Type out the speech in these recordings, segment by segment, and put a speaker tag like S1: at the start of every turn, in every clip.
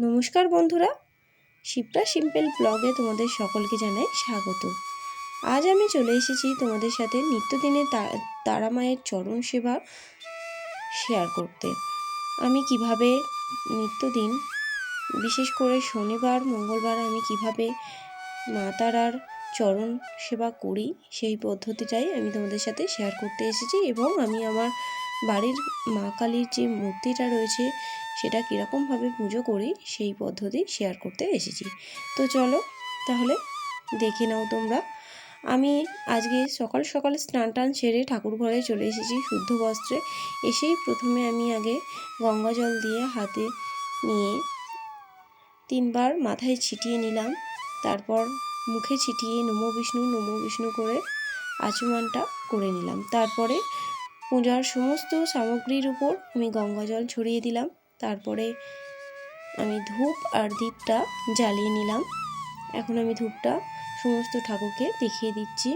S1: নমস্কার বন্ধুরা, শিপ্রা সিম্পল ব্লগে তোমাদের সকলকে জানাই স্বাগত। আজ আমি চলে এসেছি তোমাদের সাথে নিত্যদিনের তারা মায়ের চরণ সেবা শেয়ার করতে। আমি কিভাবে নিত্যদিন, বিশেষ করে শনিবার মঙ্গলবার আমি কিভাবে মা তারার চরণ সেবা করি সেই পদ্ধতিটাই আমি তোমাদের সাথে শেয়ার করতে এসেছি। এবং আমি আমার বাড়ির মা কালীর যে মূর্তিটা রয়েছে সেটা কীরকমভাবে পুজো করি সেই পদ্ধতি শেয়ার করতে এসেছি। তো চলো তাহলে দেখে নাও তোমরা। আমি আজকে সকাল সকাল স্নান টান সেরে ঠাকুর ঘরে চলে এসেছি শুদ্ধ বস্ত্রে। এসেই প্রথমে আমি আগে গঙ্গা জল দিয়ে হাতে নিয়ে 3 বার মাথায় ছিটিয়ে নিলাম। তারপর মুখে ছিটিয়ে নমো বিষ্ণু করে আচমনটা করে নিলাম। তারপরে পূজার সমস্ত সামগ্রীর উপর আমি গঙ্গা জল ছড়িয়ে দিলাম। তারপরে আমি ধূপ আর দীপটা জ্বালিয়ে নিলাম। এখন আমি ধূপটা সমস্ত ঠাকুরকে দেখিয়ে দিচ্ছি,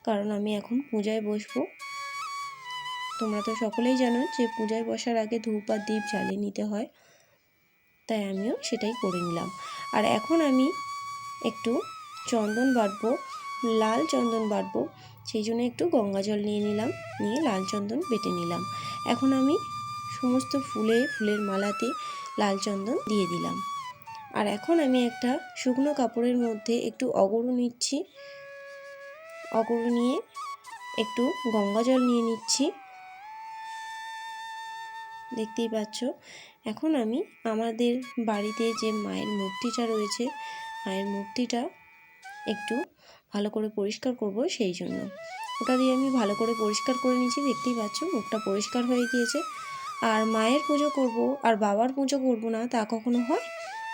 S1: কারণ আমি এখন পূজায় বসবো। তোমরা তো সকলেই জানো যে পূজায় বসার আগে ধূপ আর দীপ জ্বালিয়ে নিতে হয়, তাই আমিও সেটাই করে নিলাম। আর এখন আমি একটু চন্দন বাটবো, লাল চন্দন বাটবো, সেই জন্য একটু গঙ্গা জল নিয়ে নিলাম, নিয়ে লাল চন্দন বেটে নিলাম। এখন আমি সমস্ত ফুলের মালাতে লাল চন্দন দিয়ে দিলাম। আর এখন আমি একটা শুকনো কাপড়ের মধ্যে একটু অগরু নিচ্ছি, অগরু নিয়ে একটু গঙ্গা জল নিয়ে নিচ্ছি, দেখতেই পাচ্ছ। এখন আমি আমাদের বাড়িতে যে মায়ের মূর্তিটা রয়েছে, মায়ের মূর্তিটা একটু ভালো করে পরিষ্কার করব, সেই জন্য ওটা দিয়ে আমি ভালো করে পরিষ্কার করে নিচ্ছি। দেখতেই পাচ্ছ মুখটা পরিষ্কার হয়ে গিয়েছে। আর মায়ের পুজো করব আর বাবার পুজো করব না তা কখনো হয়?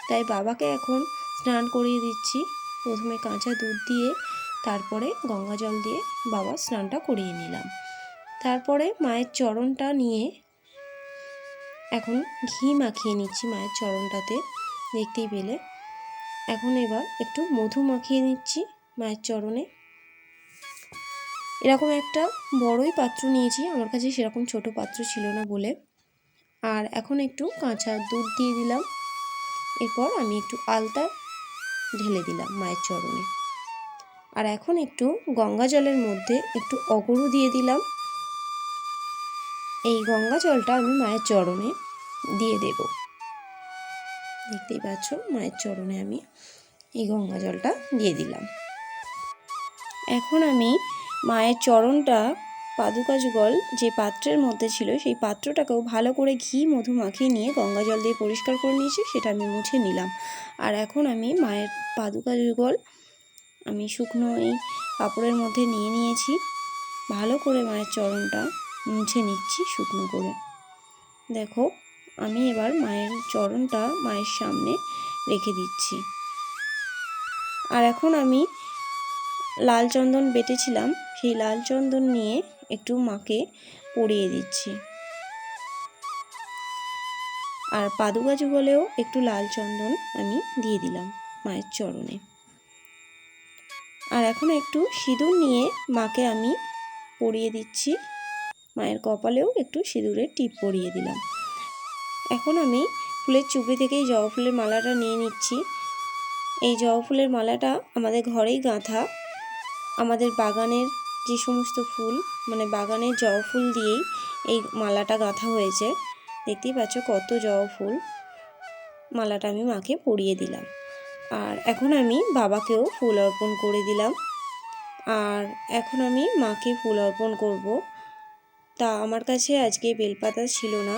S1: তাই বাবাকে এখন স্নান করিয়ে দিচ্ছি। প্রথমে কাঁচা দুধ দিয়ে তারপরে গঙ্গা জল দিয়ে বাবার স্নানটা করিয়ে নিলাম। তারপরে মায়ের চরণটা নিয়ে এখন ঘি মাখিয়ে নিচ্ছি মায়ের চরণটাতে, দেখতেই পেলে। এখন এবার একটু মধু মাখিয়ে নিচ্ছি মায়ের চরণে। এরকম একটা বড়ই পাত্র নিয়েছি, আমার কাছে সেরকম ছোট পাত্র ছিল না বলে। আর এখন একটু কাঁচা দুধ দিয়ে দিলাম। এরপর আমি একটু আলতা ঢেলে দিলাম মায়ের চরণে। আর এখন একটু গঙ্গা জলের মধ্যে একটু অগরু দিয়ে দিলাম। এই গঙ্গা জলটা আমি মায়ের চরণে দিয়ে দেব। দেখতেই পাচ্ছ মায়ের চরণে আমি এই গঙ্গা জলটা দিয়ে দিলাম। এখন আমি মায়ের চরণটা পাদুকা যুগল যে পাত্রের মধ্যে ছিল সেই পাত্রটাকেও ভালো করে ঘি মধু মাখিয়ে নিয়ে গঙ্গা জল দিয়ে পরিষ্কার করে নিয়েছি, সেটা আমি মুছে নিলাম। আর এখন আমি মায়ের পাদুকা যুগল আমি শুকনো এই কাপড়ের মধ্যে নিয়ে নিয়েছি, ভালো করে মায়ের চরণটা মুছে নিচ্ছি শুকনো করে। দেখো আমি এবার মায়ের চরণটা মায়ের সামনে রেখে দিচ্ছি। আর এখন আমি লাল চন্দন বেটেছিলাম, সেই লাল চন্দন নিয়ে একটু মাকে পরিয়ে দিচ্ছি। আর পাদুকা যুগলেও একটু লাল চন্দন আমি দিয়ে দিলাম মায়ের চরণে। আর এখন একটু সিঁদুর নিয়ে মাকে আমি পরিয়ে দিচ্ছি, মায়ের কপালেও একটু সিঁদুরের টিপ পরিয়ে দিলাম। এখন আমি ফুলের চুবড়ি থেকেই জবা ফুলের মালাটা নিয়ে নিচ্ছি। এই জবা ফুলের মালাটা আমাদের ঘরেই গাঁথা, আমাদের বাগানের যে সমস্ত ফুল, মানে বাগানের জবা ফুল দিয়েই এই মালাটা গাঁথা হয়েছে। দেখতেই পাচ্ছ কত জবা ফুল। মালাটা আমি মাকে পরিয়ে দিলাম। আর এখন আমি বাবাকেও ফুল অর্পণ করে দিলাম। আর এখন আমি মাকে ফুল অর্পণ করব। তা আমার কাছে আজকে বেলপাতা ছিল না,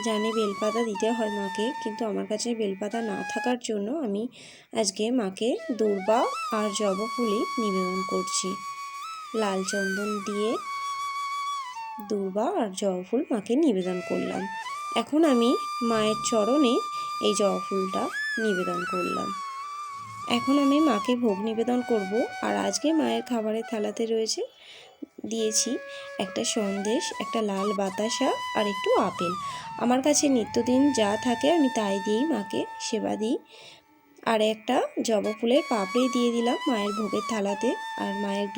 S1: জানি বেলপাতা দিতে হয় মাকে, কিন্তু আমার কাছে বেলপাতা না থাকার জন্য আমি আজকে মাকে দূর্বা আর জবা ফুলই নিবেদন করছি। লাল চন্দন দিয়ে দূর্বা আর জবা ফুল মাকে নিবেদন করলাম। এখন আমি মায়ের চরণে এই জবা ফুলটা নিবেদন করলাম। এখন আমি মাকে ভোগ নিবেদন করব। আর আজকে মায়ের খাবারের থালাতে দিয়েছি একটা সন্দেশ, একটা লাল বাতাসা আর একটু আপেল। আমার কাছে নিত্যদিন যা থাকে আমি তাই দিয়েই মাকে সেবা দিই। আর একটা জবা ফুলের পাপড়ি দিয়ে দিলাম মায়ের ভোগের থালাতে। আর মায়ের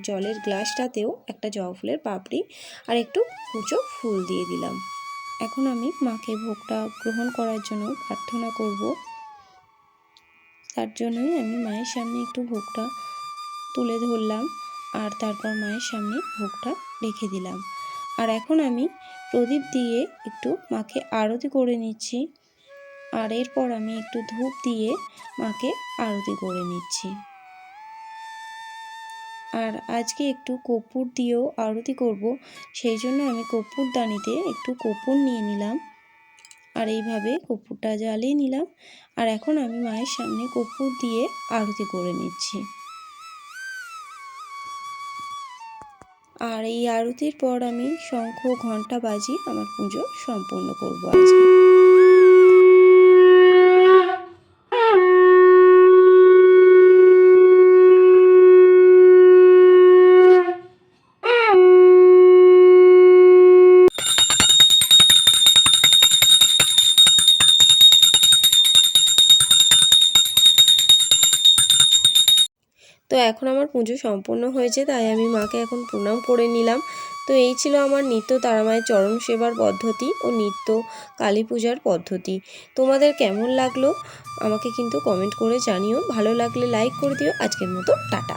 S1: জলের গ্লাসটাতেও একটা জবা ফুলের পাপড়ি আর একটু কুচো ফুল দিয়ে দিলাম। এখন আমি মাকে ভোগটা গ্রহণ করার জন্য প্রার্থনা করব। তার জন্যই আমি মায়ের সামনে একটু ভোগটা তুলে ধরলাম আর তারপর মায়ের সামনে ভোগটা রেখে দিলাম। আর এখন আমি প্রদীপ দিয়ে একটু মাকে আরতি করে নিচ্ছি। আর এরপর আমি একটু ধূপ দিয়ে মাকে আরতি করে নিচ্ছি। আর আজকে একটু কর্পূর দিয়েও আরতি করব, সেই জন্য আমি কর্পূরদানিতে একটু কর্পূর নিয়ে নিলাম আর এইভাবে কর্পূরটা জ্বালিয়ে নিলাম। আর এখন আমি মায়ের সামনে কর্পূর দিয়ে আরতি করে নিচ্ছি। আর এই আরতির পর আমি শঙ্খ ঘণ্টা বাজিয়ে আমার পুজো সম্পূর্ণ করব আজকে। তো এখন আমার পুজো সম্পূর্ণ হয়েছে, তাই আমি মাকে এখন প্রণাম করে নিলাম। তো এই ছিল আমার নিত্য তারামায়ের চরণ সেবার পদ্ধতি ও নিত্য কালী পূজার পদ্ধতি। তোমাদের কেমন লাগলো আমাকে কিন্তু কমেন্ট করে জানিও। ভালো লাগলে লাইক করে দিও। আজকের মতো টাটা।